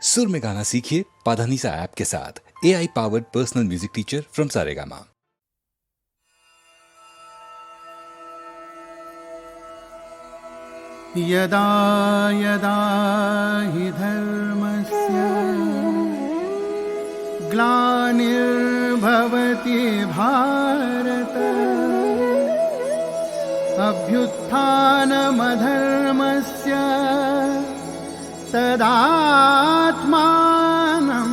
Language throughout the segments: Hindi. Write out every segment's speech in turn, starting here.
सुर में गाना सीखिए पाधानीसा ऐप के साथ। AI powered personal music teacher from Saregama. यदा यदा हि धर्मस्य ग्लानिर्भवति भारत अभ्युत्थानमधर्मस्य तदात्मानं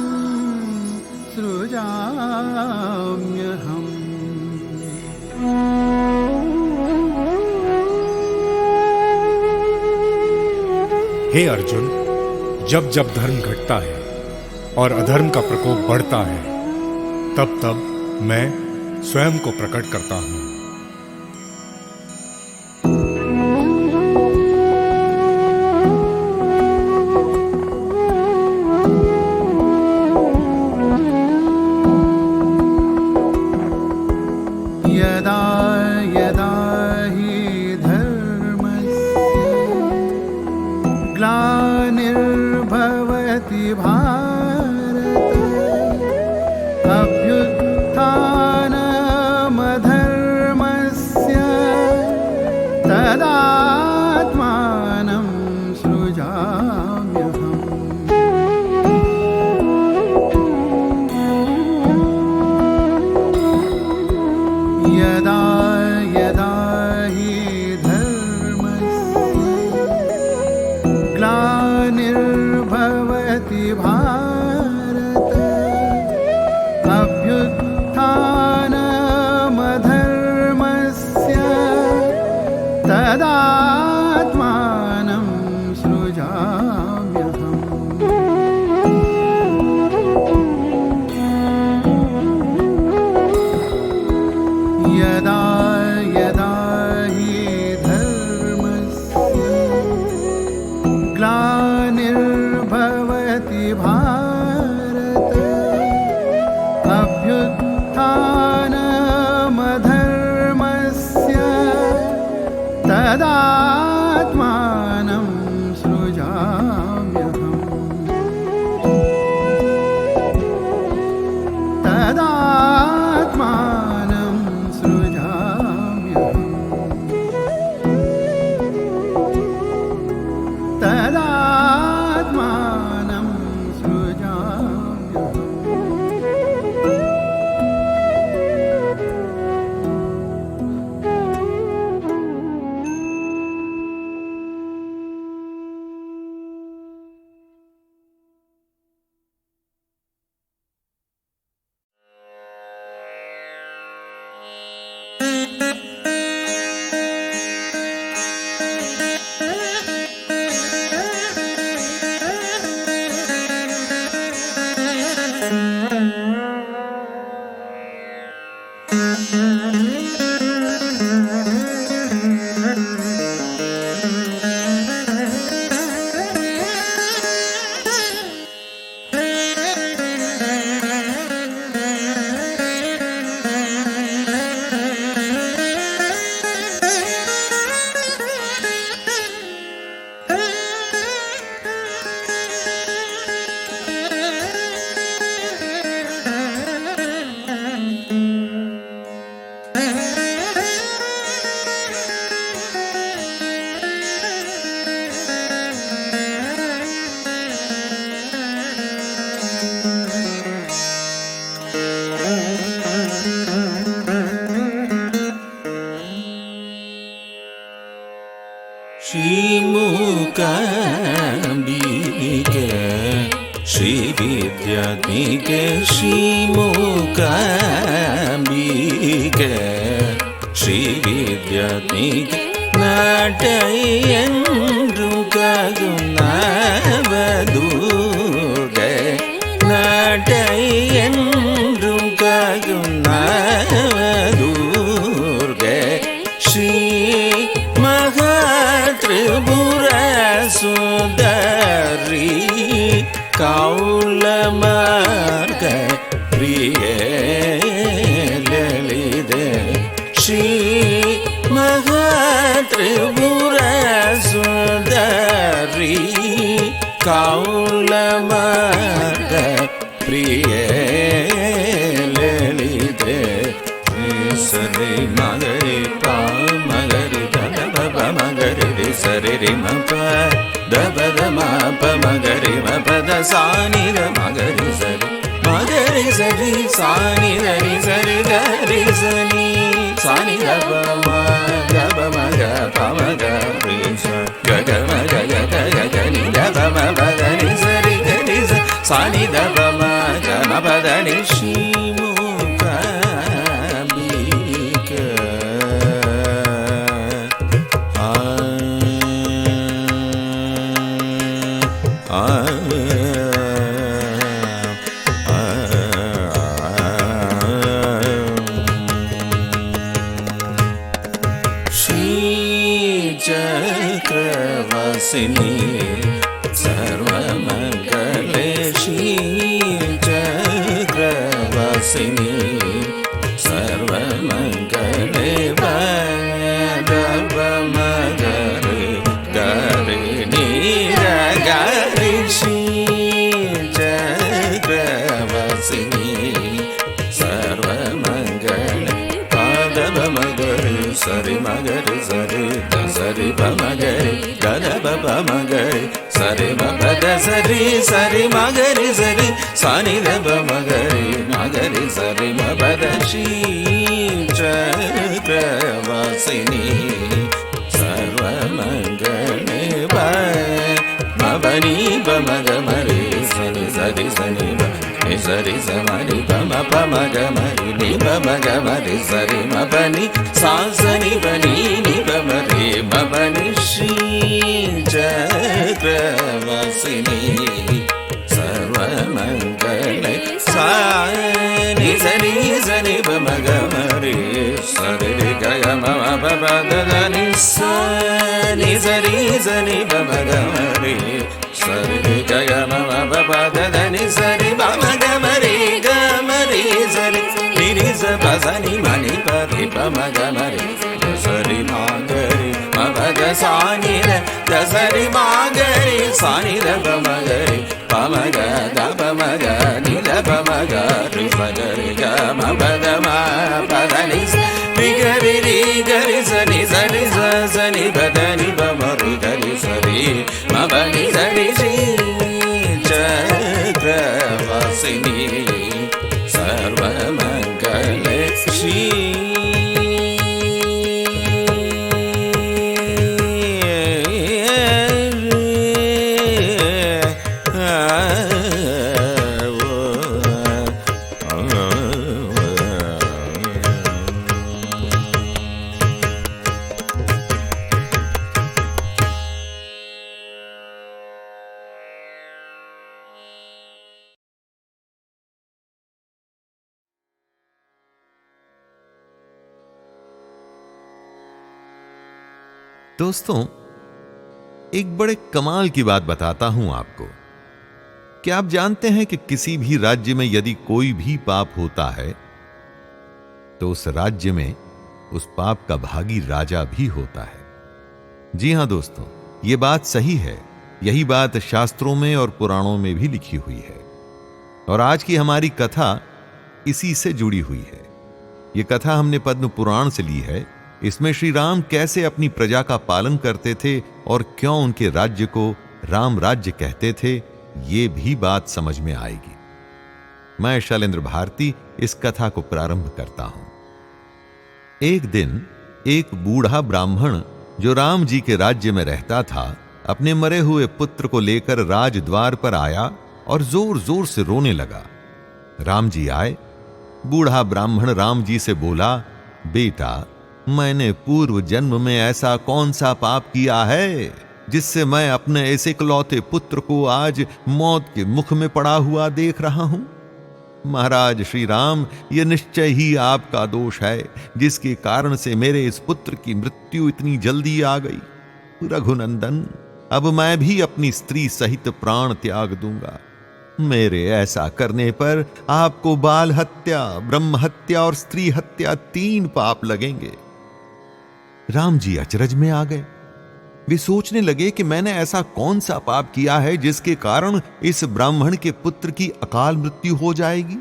सृजाम्यहम्। हे अर्जुन, जब जब धर्म घटता है और अधर्म का प्रकोप बढ़ता है, तब तब मैं स्वयं को प्रकट करता हूं। यदा यदा हि धर्मस्य ग्लानिर्भवति भारत अभ्युत्थानमधर्मस्य तदात्मानं सृजाम्यहम्। यदा यदा हि धर्मस्य ग्लानिर्भवति भारत अभ्युत्थानमधर्मस्य तदात्मानं सृजाम्यहम्। यदा यदा हि धर्मस्य ग्लानिर्भवति भारत अभ्युत्थानमधर्मस्य तदात्मानं सृजाम्यहम्। तदात्मानं सृजाम्यहम्। तदात्मानं सृजाम्यहम्। श्रीमूकाम्बिके श्रीविद्यात्मिके श्रीमूकाम्बिके श्रीविद्यात्मिके नाटयेन्रुं कागुन्नावदुर्गे नाटयेन्रुं कागुन्नावदुर्गे श्री महात्रिपुरसुन्दरी कौलमार्ग प्रिये ललिते श्री महात्रिपुरसुन्दरी काउल मार्ग प्रिये ललिते सरे मगरे पा मगरे ध ब मगरे रे सरे रे म प द ब द म प मगरे म प द सा नि द मगरे सरे मगरे सरे सा नि द रि सरे ग रि स नि सा नि द ब म द ब म ग प म ग रि स ग ग म ग ग ग ग ग नि द ब म प द नि स रि ग रि स सा नि द ब म ग म प द नि शी मु क बि क आ आ चक्रवासिनी सर्वमंगले श्री चक्रवासिनी सर्वमंगले वदवमगरे गरे नीरगरे श्री चक्रवासिनी सर्वमंगले पादवमगरे सरि मगरे सरि सरि प मगरे गद ब प मगरे सरि म प द सरि सरि मगरे सरि सा नि द ब मगरे मगरे सरि म प द शी चक्रवासिनी सर्वमंगले व म प नि प म ग म रे सरि सरि सनि ब नि सरि स म रि प म प म ग म रि नि प म ग म रि सरि म प नि सा स नि प नि नि प म रि म प नि श्री चक्रवासिनी सर्वमंगले सा नि स नि स नि प म ग म रि सरि रि ग ग म म प प द द नि स नि स रि स नि प म ग म रि सरि रि ग ग म म प प द द नि स रि प म ग म रि ग म रि स रि नि रि स प स नि म नि प रि प म ग म रि सरि म ग रि म प ग सा नि द द स रि म ग रि सा नि द प म ग रि प म ग द प म ग नि द प म ग रि स ग रि ग म प द म प द नि स रि ग रि रि ग रि स नि स रि स स नि प द नि प म रि ग रि स रि म प नि स रि श्री चक्रवासिनी सर्वमंगले श्री दोस्तों, एक बड़े कमाल की बात बताता हूं आपको। क्या आप जानते हैं कि किसी भी राज्य में यदि कोई भी पाप होता है तो उस राज्य में उस पाप का भागी राजा भी होता है। जी हां दोस्तों, यह बात सही है। यही बात शास्त्रों में और पुराणों में भी लिखी हुई है और आज की हमारी कथा इसी से जुड़ी हुई है। यह कथा हमने पद्म पुराण से ली है। इसमें श्री राम कैसे अपनी प्रजा का पालन करते थे और क्यों उनके राज्य को राम राज्य कहते थे, ये भी बात समझ में आएगी। मैं शैलेंद्र भारती इस कथा को प्रारंभ करता हूं। एक दिन एक बूढ़ा ब्राह्मण जो राम जी के राज्य में रहता था, अपने मरे हुए पुत्र को लेकर राजद्वार पर आया और जोर जोर से रोने लगा। राम जी आए। बूढ़ा ब्राह्मण राम जी से बोला, बेटा, मैंने पूर्व जन्म में ऐसा कौन सा पाप किया है जिससे मैं अपने ऐसे इकलौते पुत्र को आज मौत के मुख में पड़ा हुआ देख रहा हूं? महाराज श्री राम, यह निश्चय ही आपका दोष है जिसके कारण से मेरे इस पुत्र की मृत्यु इतनी जल्दी आ गई। रघुनंदन, अब मैं भी अपनी स्त्री सहित प्राण त्याग दूंगा। मेरे ऐसा करने पर आपको बाल हत्या, ब्रह्म हत्या और स्त्री हत्या 3 पाप लगेंगे। राम जी अचरज में आ गए। वे सोचने लगे कि मैंने ऐसा कौन सा पाप किया है जिसके कारण इस ब्राह्मण के पुत्र की अकाल मृत्यु हो जाएगी।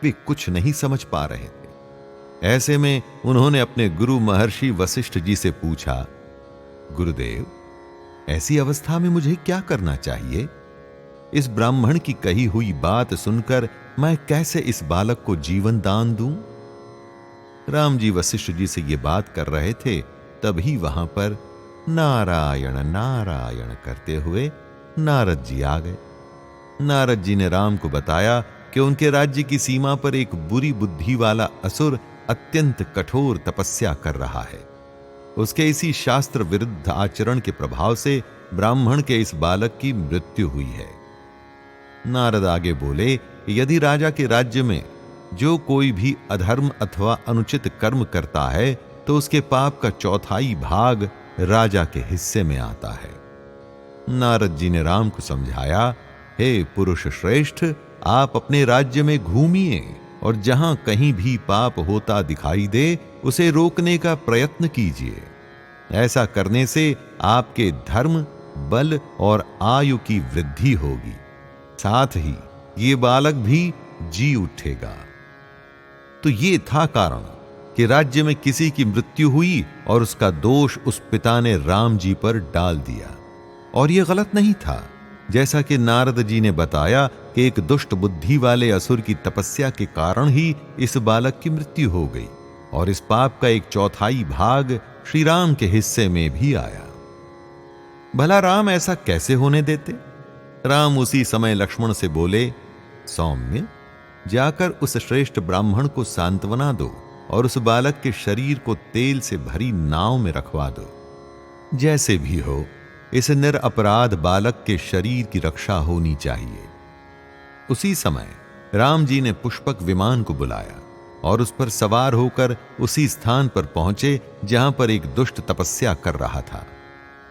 वे कुछ नहीं समझ पा रहे थे। ऐसे में उन्होंने अपने गुरु महर्षि वशिष्ठ जी से पूछा, गुरुदेव, ऐसी अवस्था में मुझे क्या करना चाहिए? इस ब्राह्मण की कही हुई बात सुनकर मैं कैसे इस बालक को जीवन दान दूं? राम जी वशिष्ठ जी से ये बात कर रहे थे, तभी वहां पर नारायण नारायण करते हुए नारद जी आ गए। नारद जी ने राम को बताया कि उनके राज्य की सीमा पर एक बुरी बुद्धि वाला असुर अत्यंत कठोर तपस्या कर रहा है। उसके इसी शास्त्र विरुद्ध आचरण के प्रभाव से ब्राह्मण के इस बालक की मृत्यु हुई है। नारद आगे बोले, यदि राजा के राज्य में जो कोई भी अधर्म अथवा अनुचित कर्म करता है तो उसके पाप का चौथाई भाग राजा के हिस्से में आता है। नारद जी ने राम को समझाया, हे पुरुष श्रेष्ठ, आप अपने राज्य में घूमिए और जहां कहीं भी पाप होता दिखाई दे उसे रोकने का प्रयत्न कीजिए। ऐसा करने से आपके धर्म, बल और आयु की वृद्धि होगी, साथ ही ये बालक भी जी उठेगा। तो ये था कारण कि राज्य में किसी की मृत्यु हुई और उसका दोष उस पिता ने राम जी पर डाल दिया। और यह गलत नहीं था, जैसा कि नारद जी ने बताया कि एक दुष्ट बुद्धि वाले असुर की तपस्या के कारण ही इस बालक की मृत्यु हो गई और इस पाप का एक चौथाई भाग श्री राम के हिस्से में भी आया। भला राम ऐसा कैसे होने देते? राम उसी समय लक्ष्मण से बोले, सौम्य, जाकर उस श्रेष्ठ ब्राह्मण को सांत्वना दो और उस बालक के शरीर को तेल से भरी नाव में रखवा दो। जैसे भी हो, इस निरपराध बालक के शरीर की रक्षा होनी चाहिए। उसी समय राम जी ने पुष्पक विमान को बुलाया और उस पर सवार होकर उसी स्थान पर पहुंचे जहां पर एक दुष्ट तपस्या कर रहा था।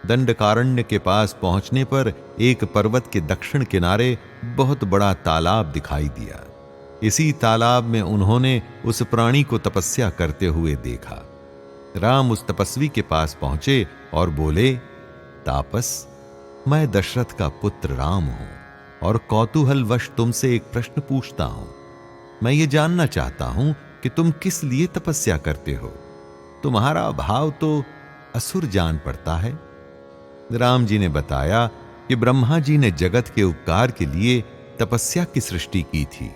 दंडकारण्य के पास पहुंचने पर एक पर्वत के दक्षिण किनारे बहुत बड़ा तालाब दिखाई दिया। इसी तालाब में उन्होंने उस प्राणी को तपस्या करते हुए देखा। राम उस तपस्वी के पास पहुंचे और बोले, तापस, मैं दशरथ का पुत्र राम हूं और कौतूहलवश तुमसे एक प्रश्न पूछता हूं। मैं ये जानना चाहता हूं कि तुम किस लिए तपस्या करते हो। तुम्हारा भाव तो असुर जान पड़ता है। राम जी ने बताया कि ब्रह्मा जी ने जगत के उपकार के लिए तपस्या की सृष्टि की थी।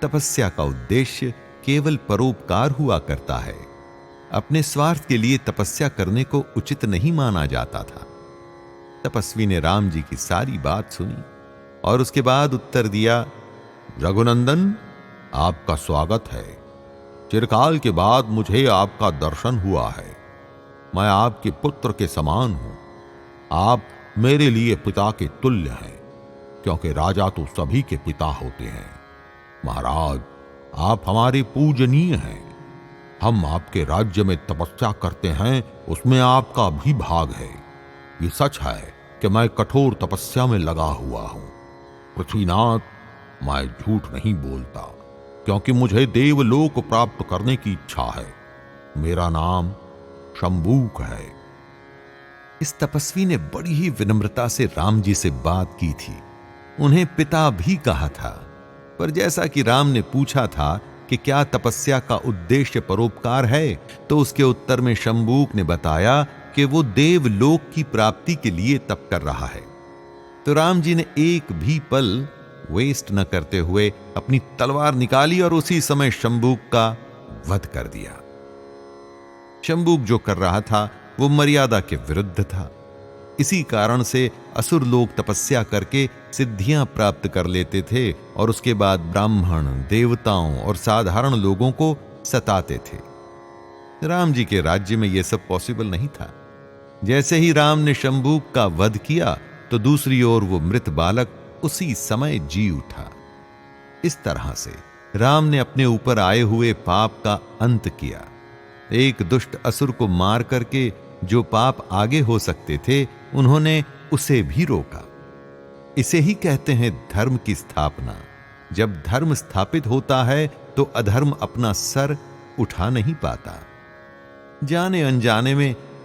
तपस्या का उद्देश्य केवल परोपकार हुआ करता है। अपने स्वार्थ के लिए तपस्या करने को उचित नहीं माना जाता था। तपस्वी ने राम जी की सारी बात सुनी और उसके बाद उत्तर दिया, रघुनंदन, आपका स्वागत है। चिरकाल के बाद मुझे आपका दर्शन हुआ है। मैं आपके पुत्र के समान हूं। आप मेरे लिए पिता के तुल्य हैं, क्योंकि राजा तो सभी के पिता होते हैं। महाराज, आप हमारे पूजनीय हैं। हम आपके राज्य में तपस्या करते हैं, उसमें आपका भी भाग है। ये सच है कि मैं कठोर तपस्या में लगा हुआ हूं। पृथ्वीनाथ, मैं झूठ नहीं बोलता, क्योंकि मुझे देवलोक प्राप्त करने की इच्छा है। मेरा नाम शंबूक है। इस तपस्वी ने बड़ी ही विनम्रता से राम जी से बात की थी। उन्हें पिता भी कहा था, पर जैसा कि राम ने पूछा था कि क्या तपस्या का उद्देश्य परोपकार है, तो उसके उत्तर में शंबूक ने बताया कि वो देवलोक की प्राप्ति के लिए तप कर रहा है। तो राम जी ने एक भी पल वेस्ट न करते हुए अपनी तलवार निकाली और उसी समय शंबूक का वध कर दिया। शंबूक जो कर रहा था वो मर्यादा के विरुद्ध था। इसी कारण से असुर लोग तपस्या करके सिद्धियां प्राप्त कर लेते थे और उसके बाद ब्राह्मण, देवताओं और साधारण लोगों को सताते थे। राम जी के राज्य में यह सब पॉसिबल नहीं था। जैसे ही राम ने शंबूक का वध किया तो दूसरी ओर वो मृत बालक उसी समय जी उठा। इस तरह से राम ने अपने ऊपर आए हुए पाप का अंत किया। एक दुष्ट असुर को मार करके जो पाप आगे हो सकते थे, उन्होंने उसे भी रोका। इसे ही कहते हैं धर्म की स्थापना। जब धर्म स्थापित होता है तो अधर्म अपना सर उठा नहीं पाता। जाने अनजाने में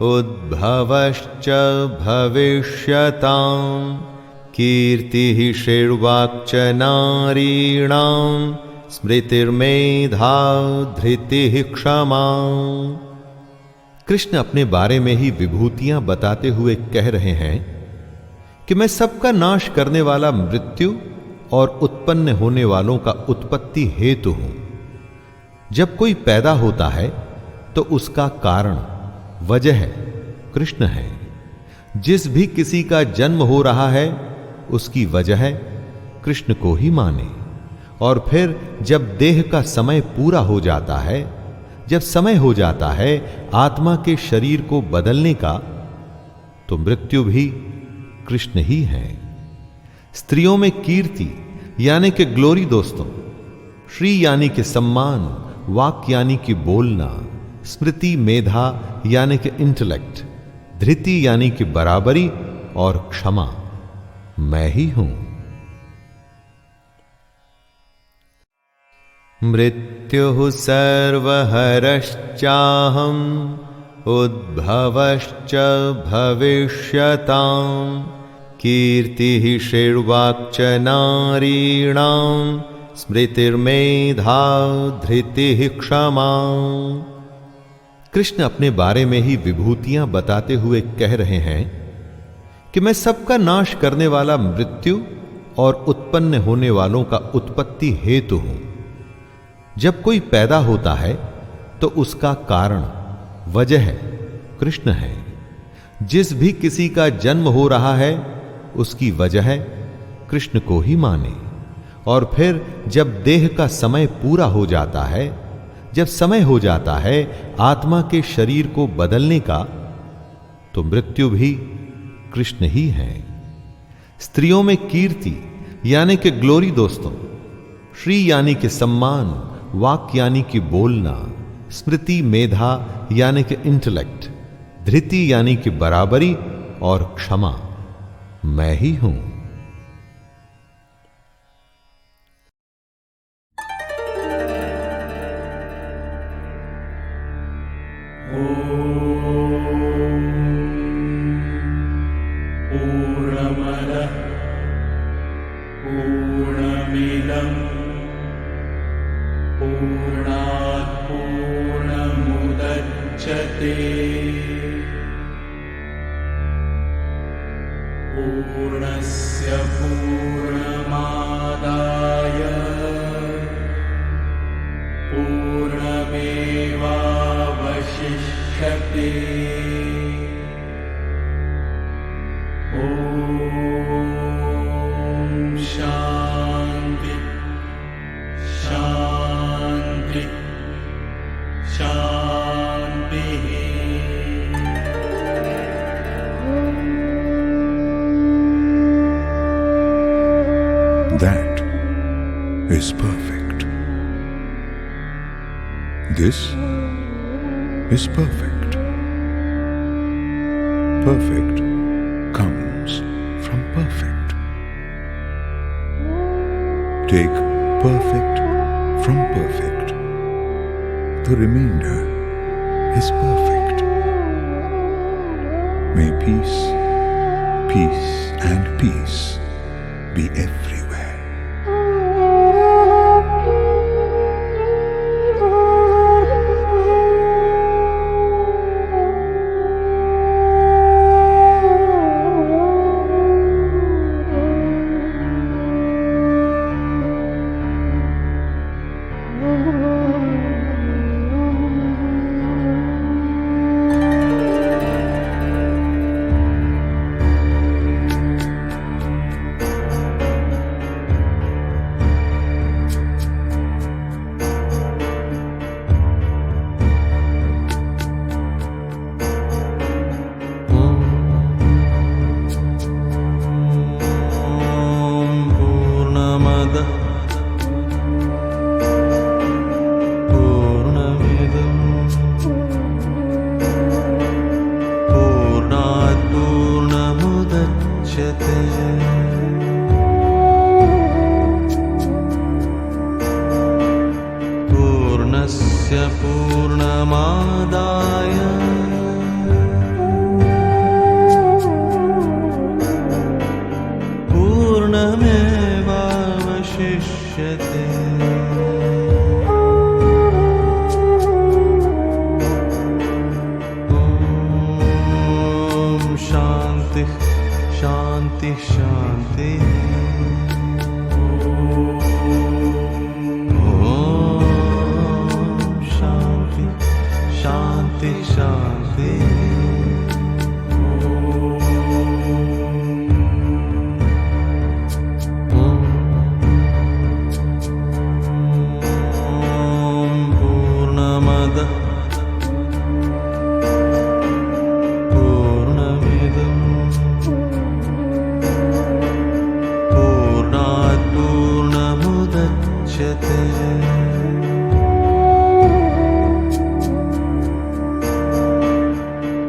उद्भवश्च भविष्यतां कीर्तिः श्रीर्वाक्च नारीणां स्मृतिर्मेधा धृतिः क्षमा। कृष्ण अपने बारे में ही विभूतियां बताते हुए कह रहे हैं कि मैं सबका नाश करने वाला मृत्यु और उत्पन्न होने वालों का उत्पत्ति हेतु हूं। जब कोई पैदा होता है तो उसका कारण वजह कृष्ण है। जिस भी किसी का जन्म हो रहा है उसकी वजह कृष्ण को ही माने। और फिर जब देह का समय पूरा हो जाता है, जब समय हो जाता है आत्मा के शरीर को बदलने का, तो मृत्यु भी कृष्ण ही है। स्त्रियों में कीर्ति यानी कि ग्लोरी दोस्तों, श्री यानी कि सम्मान, वाक यानी कि बोलना, स्मृति मेधा यानी कि इंटेलेक्ट, धृति यानी कि बराबरी और क्षमा मैं ही हूं। मृत्युः सर्वहरश्चाहम् उद्भवश्च भविष्यतां कीर्तिः श्रीर्वाक्च नारीणां स्मृतिर्मेधा धृतिः क्षमा। कृष्ण अपने बारे में ही विभूतियां बताते हुए कह रहे हैं कि मैं सबका नाश करने वाला मृत्यु और उत्पन्न होने वालों का उत्पत्ति हेतु हूं। जब कोई पैदा होता है तो उसका कारण वजह कृष्ण है। जिस भी किसी का जन्म हो रहा है उसकी वजह कृष्ण को ही माने। और फिर जब देह का समय पूरा हो जाता है, जब समय हो जाता है आत्मा के शरीर को बदलने का, तो मृत्यु भी कृष्ण ही है। स्त्रियों में कीर्ति यानी कि ग्लोरी दोस्तों, श्री यानी कि सम्मान, वाक यानी कि बोलना, स्मृति मेधा यानी कि इंटेलेक्ट, धृति यानी कि बराबरी और क्षमा मैं ही हूं। पूर्णमदः पूर्णमिदं पूर्णात् पूर्णमुदच्यते पूर्णस्य पूर्णमादाय पूर्णमेवावशिष्यते। ॐ शान्ति शान्ति शान्तिः। That is perfect. This is perfect. Perfect comes from perfect. Take perfect from perfect. The remainder is perfect. May peace, peace and peace be everywhere. पूर्णस्य पूर्णमादाय शांति। पूर्णमदः पूर्णमिदं पूर्णात् पूर्णमुदच्यते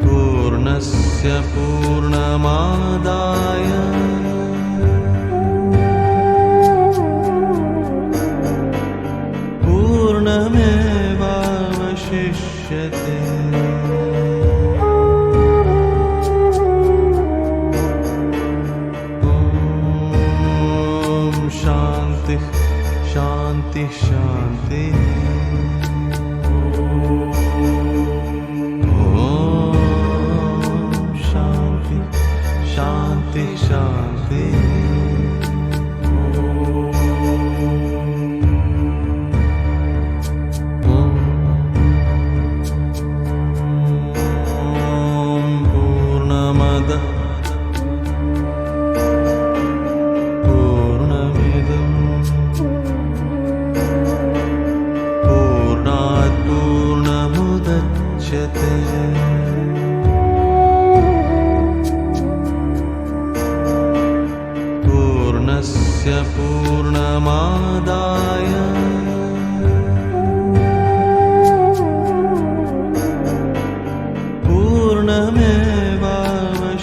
पूर्णस्य पूर्णमादाय पूर्णमेवावशिष्यते। ॐ शान्ति शान्ति शान्ति। शांति शांति। पूर्णमदः पूर्णमिदं पूर्णात् पूर्णमुदच्यते पूर्णस्य पूर्णमादाय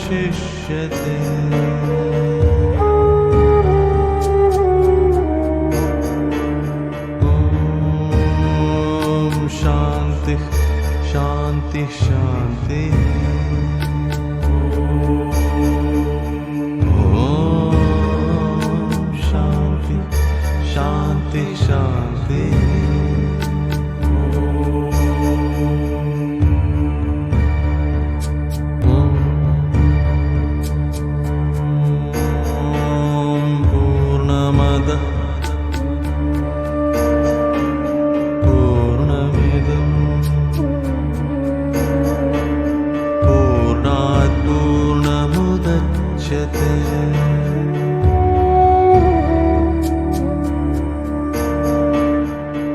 पूर्णमेवावशिष्यते। ॐ शान्ति शान्ति शान्ति। शांति शांति। पूर्णमदः पूर्णमिदं पूर्णात् पूर्णमुदच्यते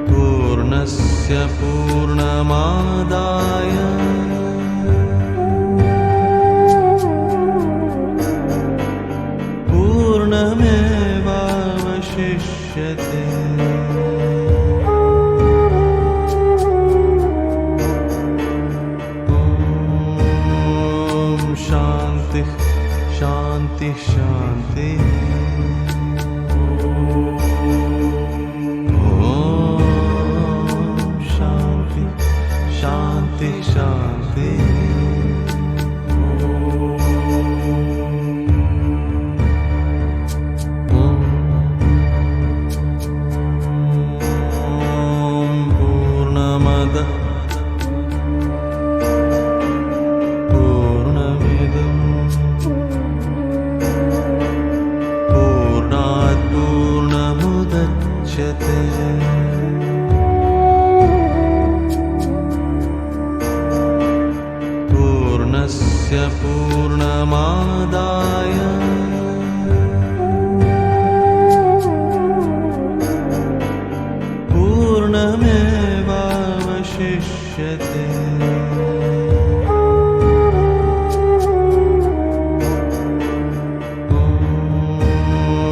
पूर्णस्य पूर्णमादाय पूर्णमेवावशिष्यते। ॐ शान्ति शान्ति शान्ति। शांति शांति। पूर्णमदः पूर्णमिदं पूर्णात् पूर्णमुदच्यते पूर्णस्य पूर्णमादाय पूर्णमेवावशिष्यते।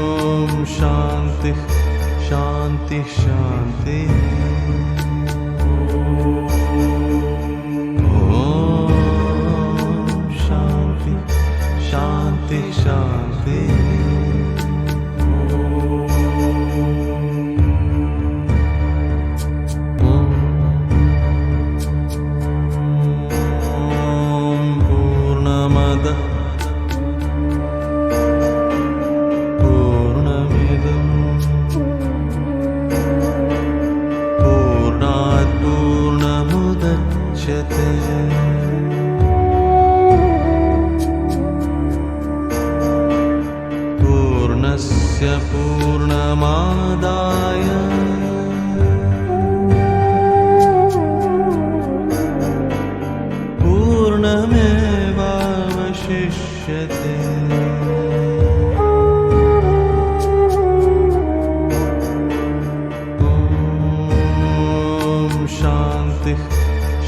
ॐ शान्ति शान्ति शान्ति। शांति शांति। पूर्णमदः पूर्णमिदं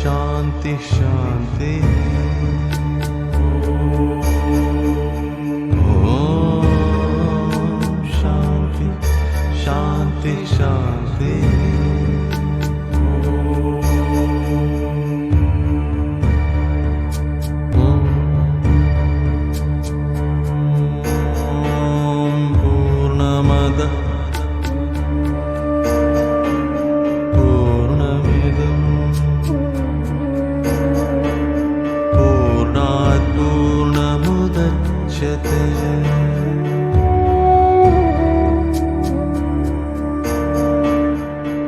शान्तिः शान्तिः शान्ति शान्ति पूर्णमदः पूर्णमिदं पूर्णात् पूर्णमुदच्यते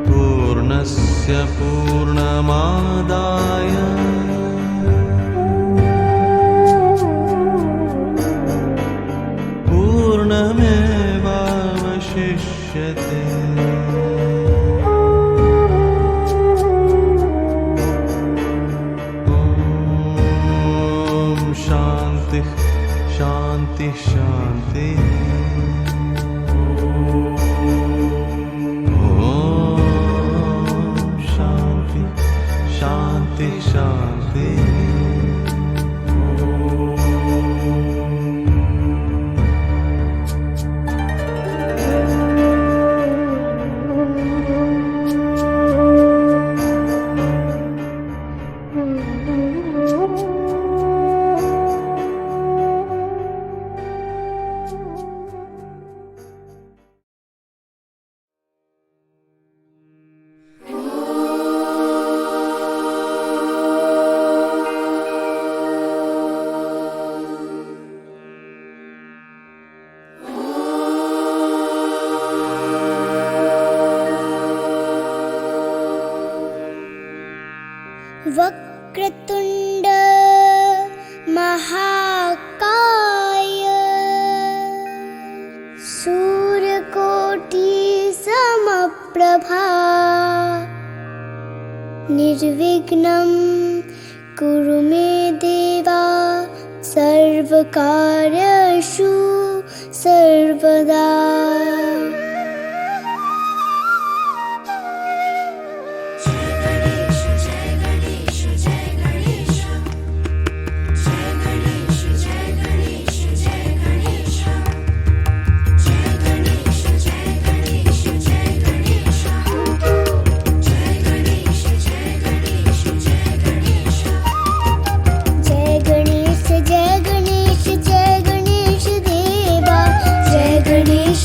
पूर्णस्य पूर्णमादाय पूर्णमेवावशिष्यते ॐ शान्तिः शान्तिः शान्तिः शान्ति शान्ति वक्रतुण्ड महाकाय सूर्यकोटि समप्रभा निर्विघ्नं कुरु मे देवा सर्वकार्येषु सर्वदा। जय गणेश जय गणेश देवा, जय गणेश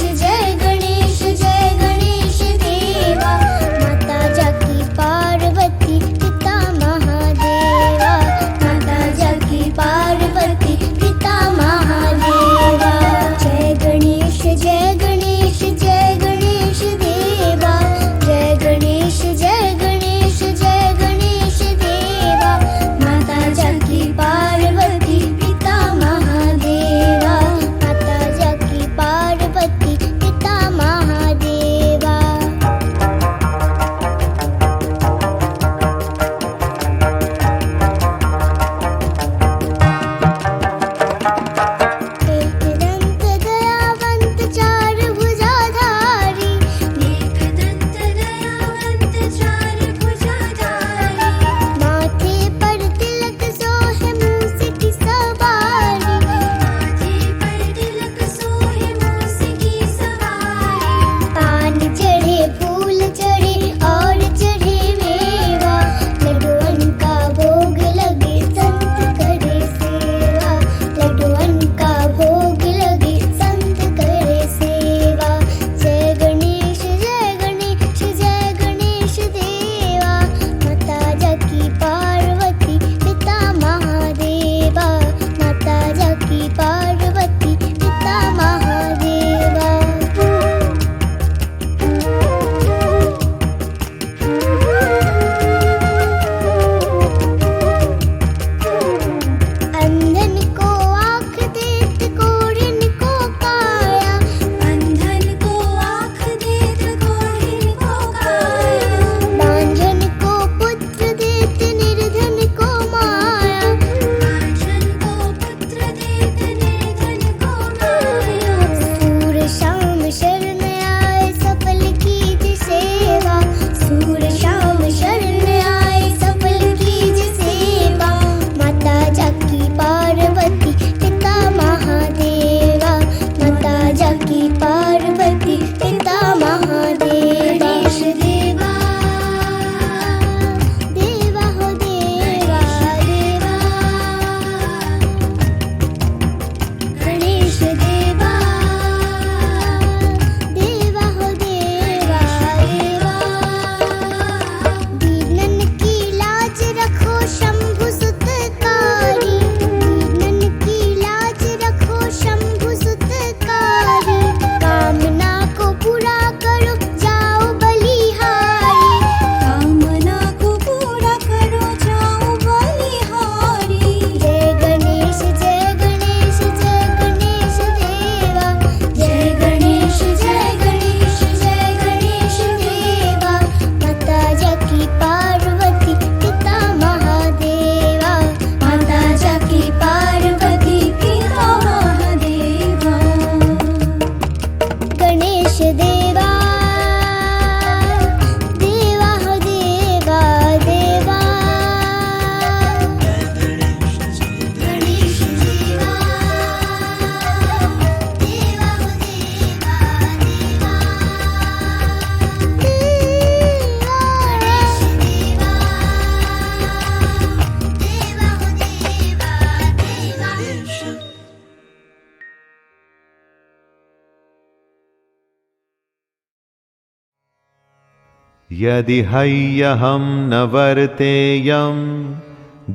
यदि हय्यहं न वर्तेयं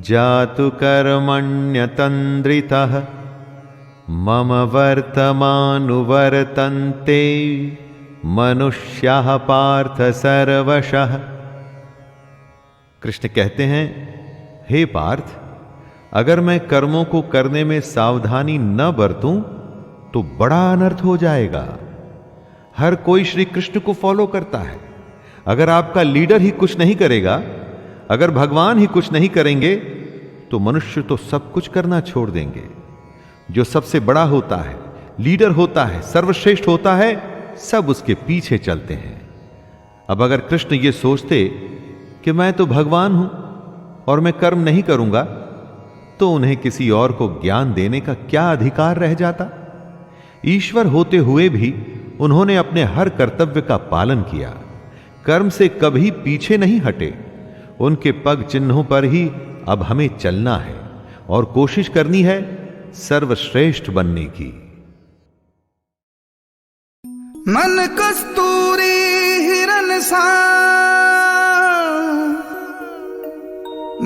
जातु कर्मण्यतन्द्रितः मम वर्तमानुवर्तन्ते मनुष्याः पार्थ सर्वशः। कृष्ण कहते हैं, हे पार्थ, अगर मैं कर्मों को करने में सावधानी न बरतूं तो बड़ा अनर्थ हो जाएगा। हर कोई श्री कृष्ण को फॉलो करता है। अगर आपका लीडर ही कुछ नहीं करेगा, अगर भगवान ही कुछ नहीं करेंगे, तो मनुष्य तो सब कुछ करना छोड़ देंगे। जो सबसे बड़ा होता है, लीडर होता है, सर्वश्रेष्ठ होता है, सब उसके पीछे चलते हैं। अब अगर कृष्ण ये सोचते कि मैं तो भगवान हूं और मैं कर्म नहीं करूंगा, तो उन्हें किसी और को ज्ञान देने का क्या अधिकार रह जाता। ईश्वर होते हुए भी उन्होंने अपने हर कर्तव्य का पालन किया, कर्म से कभी पीछे नहीं हटे। उनके पग चिन्हों पर ही अब हमें चलना है और कोशिश करनी है सर्वश्रेष्ठ बनने की। मन कस्तूरी हिरन सा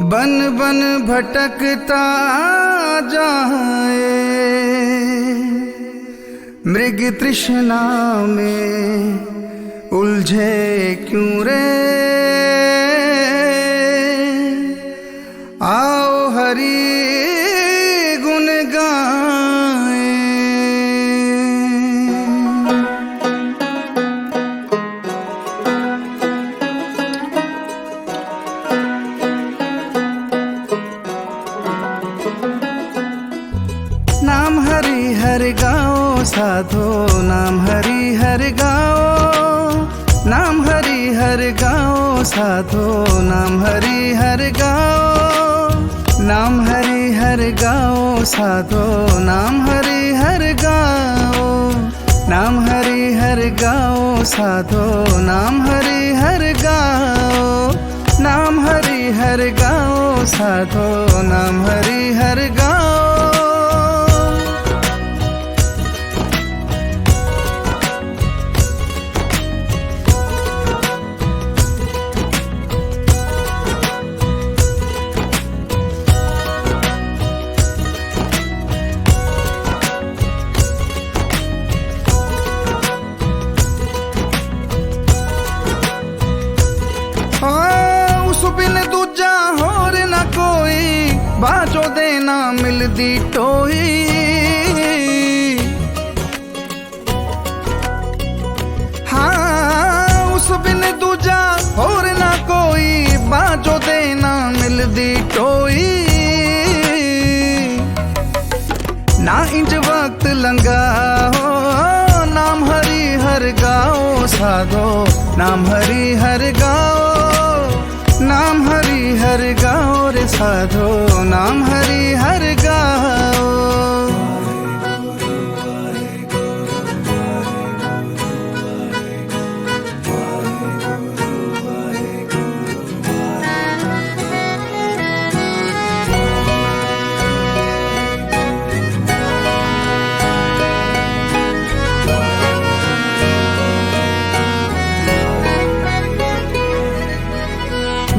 बन बन भटकता जाए, मृग तृष्णा में उलझे क्यों रे। आओ हरि गुण गाएं। नाम हरि हर गाओ साधो, नाम हरि हर गाओ, नाम हरि हर गाओ साधो, नाम हरि हर गाओ, नाम हरि हर गाओ साधो, नाम हरि हर गाओ, नाम हरि हर गाओ साधो, नाम हरि हर गाओ, नाम हरि हर गाओ साधो, नाम हरि हर गाओ। उस बिन दूजा होर न कोई, बाजो देना मिलदी टोई। हाँ, उस बिन दूजा होर न कोई, बाजो देना मिलदी टोई। ना इंज वक्त लंगाओ, नाम हरि हर गाओ साधो, नाम हरि हर गाओ, नाम हरि हर गाओ रे साधो, नाम हरि हर गाओ।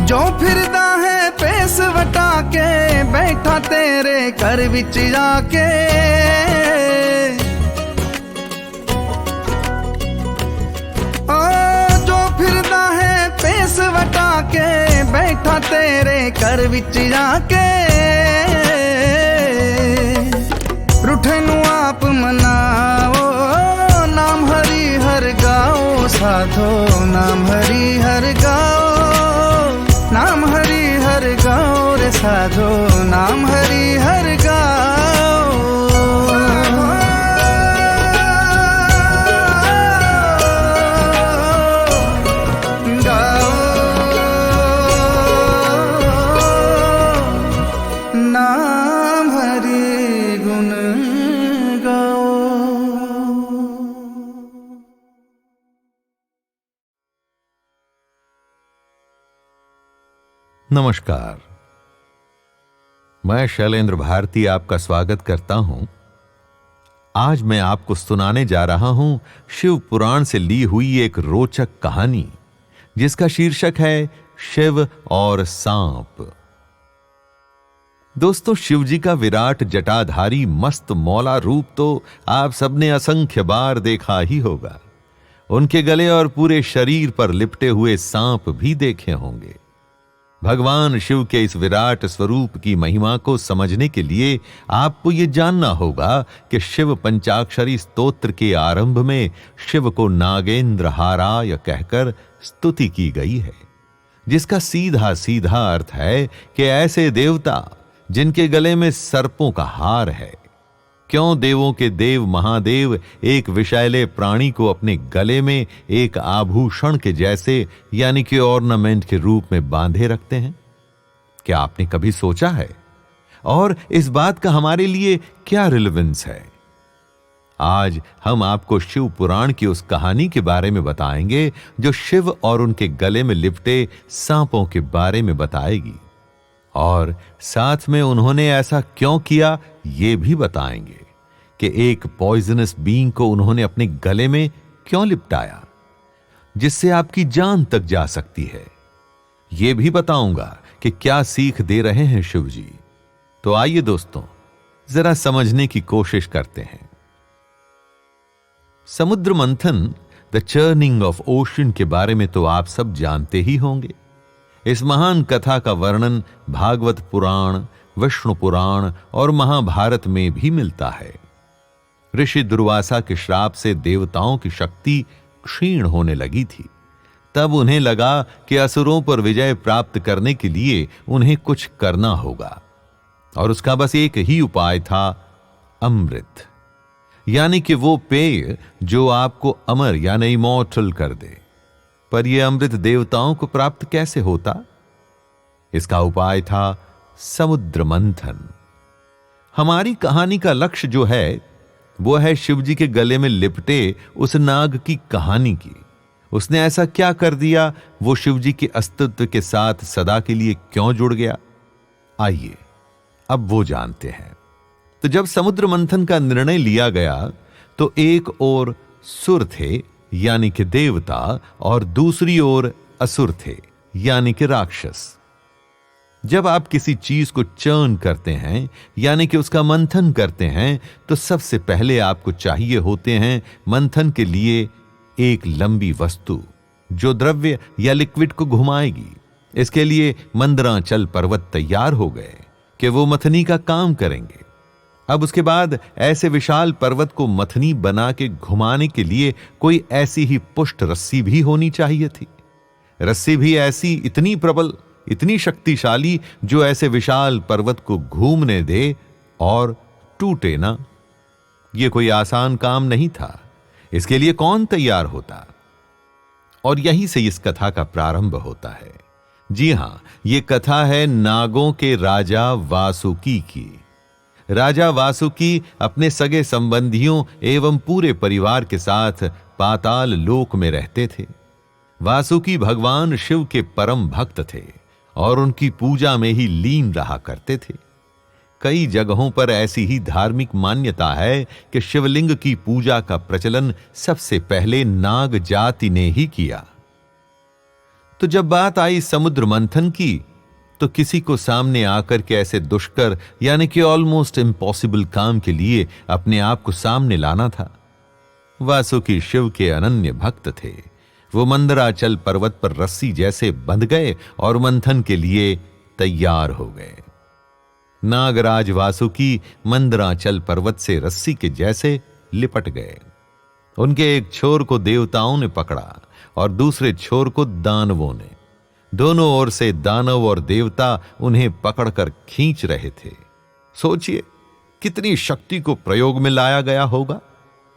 जो फिरदा है पेस वटा के, बैठा तेरे घर विच जाके। ओ जो फिरदा है पेस वटा के, बैठा तेरे घर विच जाके। रूठे नू आप मनाओ, नाम हरि हर गाओ साधो, नाम हरि हर गाओ, नाम हरि हर गाओ रे साधो, नाम हरि हर गाओ। गाओ नाम हरि गुण गाओ। नमस्कार, मैं शैलेंद्र भारती आपका स्वागत करता हूं। आज मैं आपको सुनाने जा रहा हूं शिव पुराण से ली हुई एक रोचक कहानी, जिसका शीर्षक है शिव और सांप। दोस्तों, शिव जी का विराट जटाधारी मस्त मौला रूप तो आप सबने असंख्य बार देखा ही होगा। उनके गले और पूरे शरीर पर लिपटे हुए सांप भी देखे होंगे। भगवान शिव के इस विराट स्वरूप की महिमा को समझने के लिए आपको यह जानना होगा कि शिव पंचाक्षरी स्तोत्र के आरंभ में शिव को नागेंद्र हाराय कहकर स्तुति की गई है, जिसका सीधा सीधा अर्थ है कि ऐसे देवता जिनके गले में सर्पों का हार है। क्यों देवों के देव महादेव एक विषैले प्राणी को अपने गले में एक आभूषण के जैसे यानी कि ऑर्नामेंट के रूप में बांधे रखते हैं? क्या आपने कभी सोचा है? और इस बात का हमारे लिए क्या रिलेवेंस है? आज हम आपको शिव पुराण की उस कहानी के बारे में बताएंगे जो शिव और उनके गले में लिपटे सांपों के बारे में बताएगी, और साथ में उन्होंने ऐसा क्यों किया यह भी बताएंगे कि एक पॉइजनस बीइंग को उन्होंने अपने गले में क्यों लिपटाया, जिससे आपकी जान तक जा सकती है। यह भी बताऊंगा कि क्या सीख दे रहे हैं शिव जी। तो आइए दोस्तों, जरा समझने की कोशिश करते हैं। समुद्र मंथन, द चर्निंग ऑफ ओशन के बारे में तो आप सब जानते ही होंगे। इस महान कथा का वर्णन भागवत पुराण, विष्णु पुराण और महाभारत में भी मिलता है। ऋषि दुर्वासा के श्राप से देवताओं की शक्ति क्षीण होने लगी थी। तब उन्हें लगा कि असुरों पर विजय प्राप्त करने के लिए उन्हें कुछ करना होगा, और उसका बस एक ही उपाय था, अमृत, यानी कि वो पेय जो आपको अमर यानी इमॉर्टल कर दे। पर यह अमृत देवताओं को प्राप्त कैसे होता? इसका उपाय था समुद्र मंथन। हमारी कहानी का लक्ष्य जो है वो है शिव जी के गले में लिपटे उस नाग की कहानी की। उसने ऐसा क्या कर दिया, वो शिव जी के अस्तित्व के साथ सदा के लिए क्यों जुड़ गया? आइए अब वो जानते हैं। तो जब समुद्र मंथन का निर्णय लिया गया तो एक ओर सुर थे यानी कि देवता, और दूसरी ओर असुर थे यानी कि राक्षस। जब आप किसी चीज को चर्न करते हैं यानी कि उसका मंथन करते हैं तो सबसे पहले आपको चाहिए होते हैं मंथन के लिए एक लंबी वस्तु जो द्रव्य या लिक्विड को घुमाएगी। इसके लिए मंदराचल पर्वत तैयार हो गए कि वो मथनी का काम करेंगे। अब उसके बाद ऐसे विशाल पर्वत को मथनी बना के घुमाने के लिए कोई ऐसी ही पुष्ट रस्सी भी होनी चाहिए थी। रस्सी भी ऐसी, इतनी प्रबल, इतनी शक्तिशाली, जो ऐसे विशाल पर्वत को घूमने दे और टूटे ना। यह कोई आसान काम नहीं था। इसके लिए कौन तैयार होता? और यहीं से इस कथा का प्रारंभ होता है। जी हां, यह कथा है नागों के राजा वासुकी की। राजा वासुकी अपने सगे संबंधियों एवं पूरे परिवार के साथ पाताल लोक में रहते थे। वासुकी भगवान शिव के परम भक्त थे और उनकी पूजा में ही लीन रहा करते थे। कई जगहों पर ऐसी ही धार्मिक मान्यता है कि शिवलिंग की पूजा का प्रचलन सबसे पहले नाग जाति ने ही किया। तो जब बात आई समुद्र मंथन की, तो किसी को सामने आकर के ऐसे दुष्कर यानी कि ऑलमोस्ट इम्पॉसिबल काम के लिए अपने आप को सामने लाना था। वासुकी शिव के अनन्य भक्त थे। वो मंदराचल पर्वत पर रस्सी जैसे बंध गए और मंथन के लिए तैयार हो गए। नागराज वासुकी मंदराचल पर्वत से रस्सी के जैसे लिपट गए। उनके एक छोर को देवताओं ने पकड़ा और दूसरे छोर को दानवों ने। दोनों ओर से दानव और देवता उन्हें पकड़कर खींच रहे थे। सोचिए कितनी शक्ति को प्रयोग में लाया गया होगा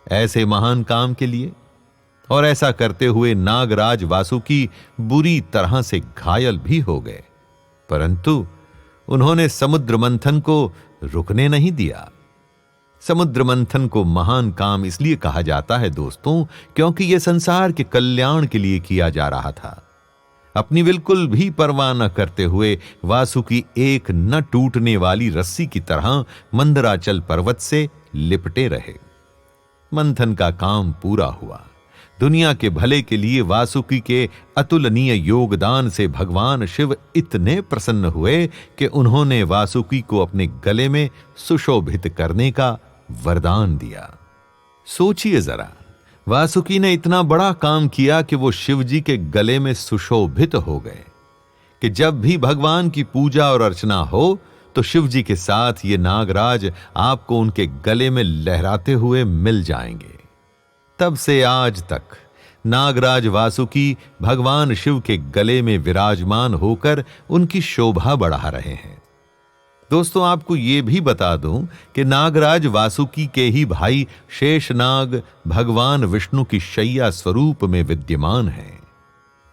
ऐसे महान काम के लिए। और ऐसा करते हुए नागराज वासुकी बुरी तरह से घायल भी हो गए, परंतु उन्होंने समुद्र मंथन को रुकने नहीं दिया। समुद्र मंथन को महान काम इसलिए कहा जाता है दोस्तों, क्योंकि यह संसार के कल्याण के लिए किया जा रहा था। अपनी बिल्कुल भी परवाह न करते हुए वासुकी एक न टूटने वाली रस्सी की तरह मंदराचल पर्वत से लिपटे रहे। मंथन का काम पूरा हुआ। दुनिया के भले के लिए वासुकी के अतुलनीय योगदान से भगवान शिव इतने प्रसन्न हुए कि उन्होंने वासुकी को अपने गले में सुशोभित करने का वरदान दिया। सोचिए जरा, वासुकी ने इतना बड़ा काम किया कि वो शिव जी के गले में सुशोभित हो गए कि जब भी भगवान की पूजा और अर्चना हो तो शिव जी के साथ ये नागराज आपको उनके गले में लहराते हुए मिल जाएंगे। तब से आज तक नागराज वासुकी भगवान शिव के गले में विराजमान होकर उनकी शोभा बढ़ा रहे हैं। दोस्तों, आपको यह भी बता दूं कि नागराज वासुकी के ही भाई शेषनाग भगवान विष्णु की शैया स्वरूप में विद्यमान हैं।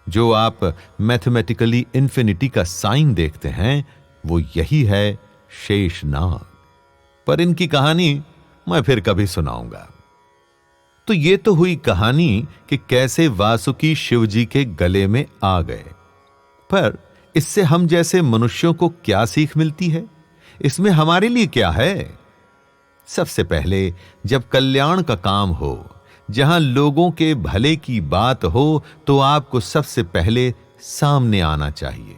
जो आप मैथमेटिकली इंफिनिटी का साइन देखते हैं वो यही है शेषनाग। पर इनकी कहानी मैं फिर कभी सुनाऊंगा। तो ये तो हुई कहानी कि कैसे वासुकी शिव जी के गले में आ गए। पर इससे हम जैसे मनुष्यों को क्या सीख मिलती है? इसमें हमारे लिए क्या है? सबसे पहले, जब कल्याण का काम हो, जहां लोगों के भले की बात हो, तो आपको सबसे पहले सामने आना चाहिए।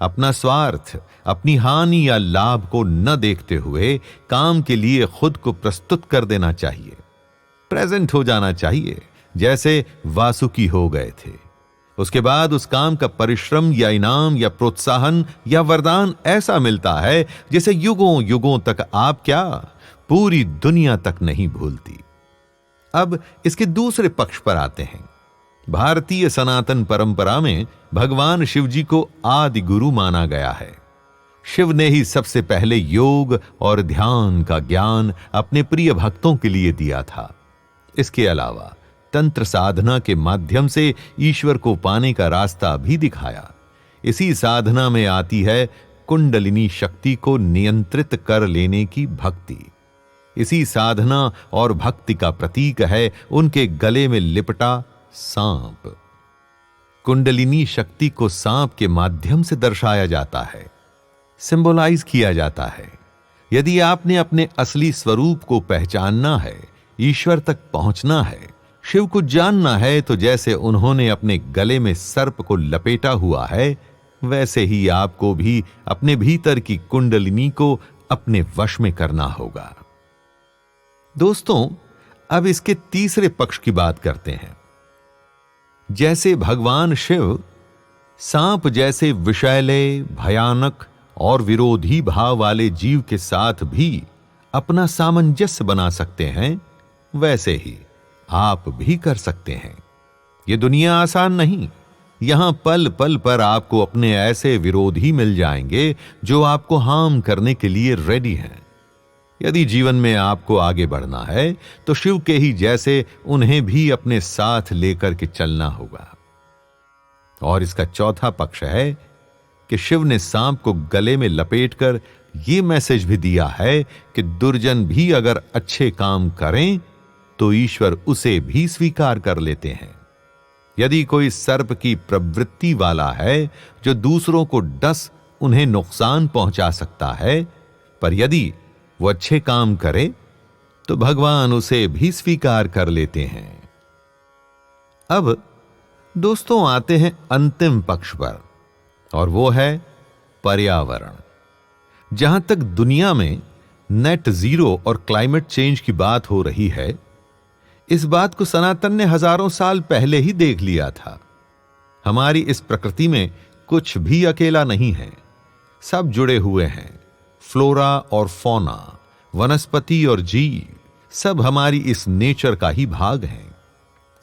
अपना स्वार्थ, अपनी हानि या लाभ को न देखते हुए काम के लिए खुद को प्रस्तुत कर देना चाहिए। प्रेजेंट हो जाना चाहिए, जैसे वासुकी हो गए थे। उसके बाद उस काम का परिश्रम या इनाम या प्रोत्साहन या वरदान ऐसा मिलता है जिसे युगों युगों तक आप क्या, पूरी दुनिया तक नहीं भूलती। अब इसके दूसरे पक्ष पर आते हैं। भारतीय सनातन परंपरा में भगवान शिव जी को आदि गुरु माना गया है। शिव ने ही सबसे पहले योग और ध्यान का ज्ञान अपने प्रिय भक्तों के लिए दिया था। इसके अलावा तंत्र साधना के माध्यम से ईश्वर को पाने का रास्ता भी दिखाया। इसी साधना में आती है कुंडलिनी शक्ति को नियंत्रित कर लेने की भक्ति। इसी साधना और भक्ति का प्रतीक है उनके गले में लिपटा सांप। कुंडलिनी शक्ति को सांप के माध्यम से दर्शाया जाता है, सिंबलाइज किया जाता है। यदि आपने अपने असली स्वरूप को पहचानना है, ईश्वर तक पहुंचना है, शिव को जानना है, तो जैसे उन्होंने अपने गले में सर्प को लपेटा हुआ है, वैसे ही आपको भी अपने भीतर की कुंडलिनी को अपने वश में करना होगा। दोस्तों, अब इसके तीसरे पक्ष की बात करते हैं। जैसे भगवान शिव सांप जैसे विषैले, भयानक और विरोधी भाव वाले जीव के साथ भी अपना सामंजस्य बना सकते हैं, वैसे ही आप भी कर सकते हैं। यह दुनिया आसान नहीं। यहां पल पल पर आपको अपने ऐसे विरोधी मिल जाएंगे जो आपको हार्म करने के लिए रेडी हैं। यदि जीवन में आपको आगे बढ़ना है तो शिव के ही जैसे उन्हें भी अपने साथ लेकर के चलना होगा। और इसका चौथा पक्ष है कि शिव ने सांप को गले में लपेटकर यह मैसेज भी दिया है कि दुर्जन भी अगर अच्छे काम करें तो ईश्वर उसे भी स्वीकार कर लेते हैं। यदि कोई सर्प की प्रवृत्ति वाला है जो दूसरों को डस उन्हें नुकसान पहुंचा सकता है, पर यदि वो अच्छे काम करे तो भगवान उसे भी स्वीकार कर लेते हैं। अब दोस्तों आते हैं अंतिम पक्ष पर, और वो है पर्यावरण। जहां तक दुनिया में नेट जीरो और क्लाइमेट चेंज की बात हो रही है, इस बात को सनातन ने हजारों साल पहले ही देख लिया था। हमारी इस प्रकृति में कुछ भी अकेला नहीं है, सब जुड़े हुए हैं। फ्लोरा और फौना, वनस्पति और जीव, सब हमारी इस नेचर का ही भाग हैं।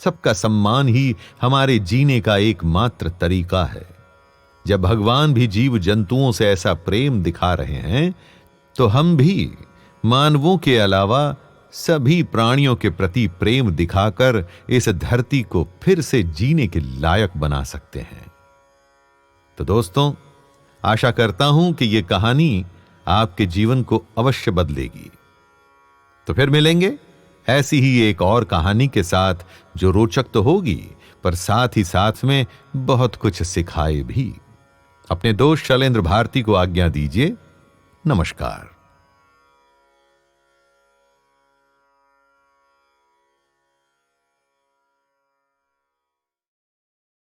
सबका सम्मान ही हमारे जीने का एकमात्र तरीका है। जब भगवान भी जीव जंतुओं से ऐसा प्रेम दिखा रहे हैं, तो हम भी मानवों के अलावा सभी प्राणियों के प्रति प्रेम दिखाकर इस धरती को फिर से जीने के लायक बना सकते हैं। तो दोस्तों, आशा करता हूं कि यह कहानी आपके जीवन को अवश्य बदलेगी। तो फिर मिलेंगे ऐसी ही एक और कहानी के साथ, जो रोचक तो होगी पर साथ ही साथ में बहुत कुछ सिखाए भी। अपने दोस्त शैलेंद्र भारती को आज्ञा दीजिए। नमस्कार।